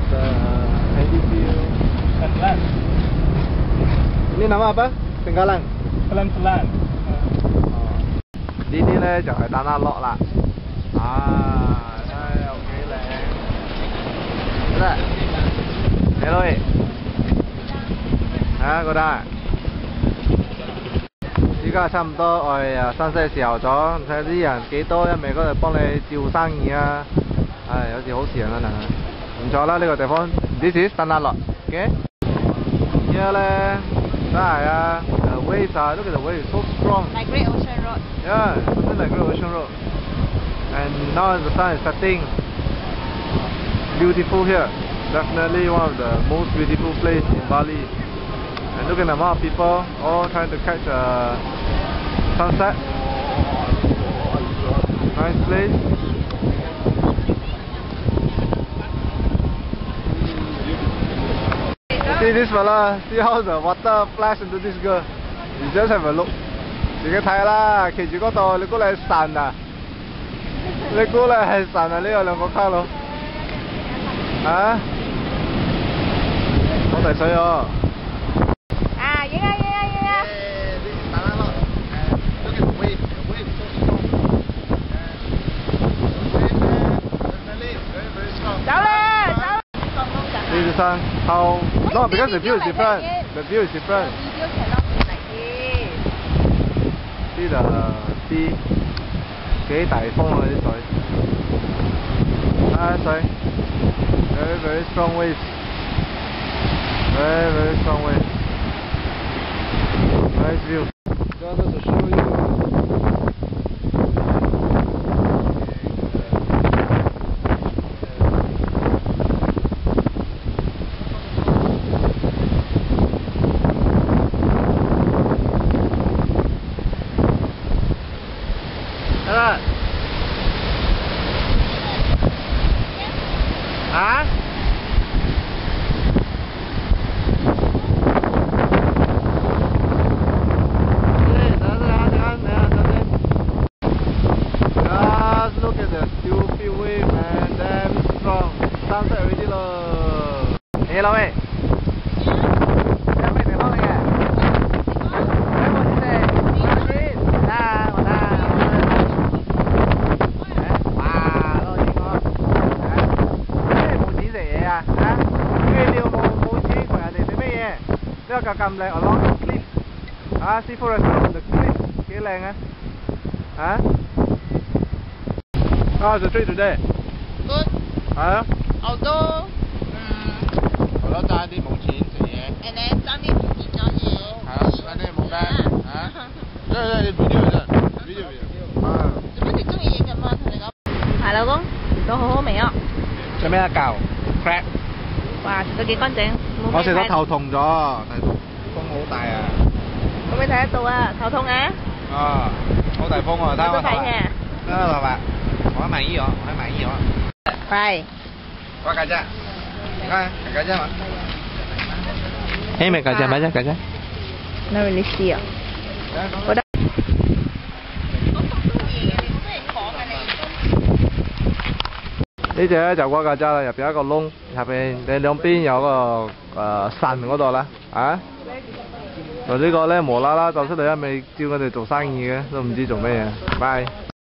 about Handyview. Pelan-pelan. Ini nama apa? Tenggalan. Pelan-pelan.呢啲咧就係蛋撻落啦。啊，睇下有幾靚。覺得？你攞嚟？啊，覺得？依家差唔多我哋山西時候咗，睇下啲人幾多，一味嗰度幫你照生意啊！唉，有時好事啊，真係。唔錯啦，呢個地方。This is 蛋撻落，OK？依家咧真係啊 ，the waves are look at the waves so strong. Like Great Ocean Road. Yeah, something like Great Ocean Road. And now the sun is setting. Beautiful here. Definitely one of the most beautiful place in Bali. And look at the amount of people all trying to catch a sunset. Nice place. See this fella, see how the water flash into this girl. You just have a look. 自己睇啦，企住嗰度，你估你係神啊？你估你係神啊？呢個兩個卡佬，啊？好大水哦！À, vậy đó, vậy đó, vậy đó. This is banana. Look at the wave. The wave is so strong. Definitely very very strong.走啦，走啦。This is sun. How? No, because the view is different. The view is different. Video cannot be like this. See the sea 幾大風啊啲水，啊水 very very strong waves, very very strong waves, nice view. Just to show you. Hả? Just look at the stupid wave, man. Damn strong. Sunset already rồi. Hello mày. Em mày phải không này à? Em muốn gì đây? Ta, mà ta. Wow, rồi đi con. À, hả? Cái điều冇錢同人哋俾咩嘢？呢個咁靚 along the cliff，啊 seafood restaurant on the cliff 幾靚啊？嚇？How's the trip today? Good. 係啊。Although, 我都爭啲冇錢食嘢。 and then 爭啲唔見咗嘢。係啊，爭啲冇咩嚇？你 video 啫，video 啊。做乜你中意影咁啊？同你講。係老公，食到好好味啊！做咩啊？嚿 crab。哇，食到幾乾淨。我食到頭痛咗，但係風好大啊。可唔可以睇得到啊？頭痛啊？啊，好大風啊！睇我頭啊。睇我頭髮，我還滿意哦，我還滿意哦。係。我gajah. Kan, gajah mah. Hey, gajah mana gajah? Not really see 啊。覺得。呢隻咧就嗰曱甴啦，入邊有一個窿，入邊你兩邊有個腎嗰度啦，啊！就呢個咧無啦啦走出嚟，一味叫我哋做生意嘅，都唔知做咩嘢。拜。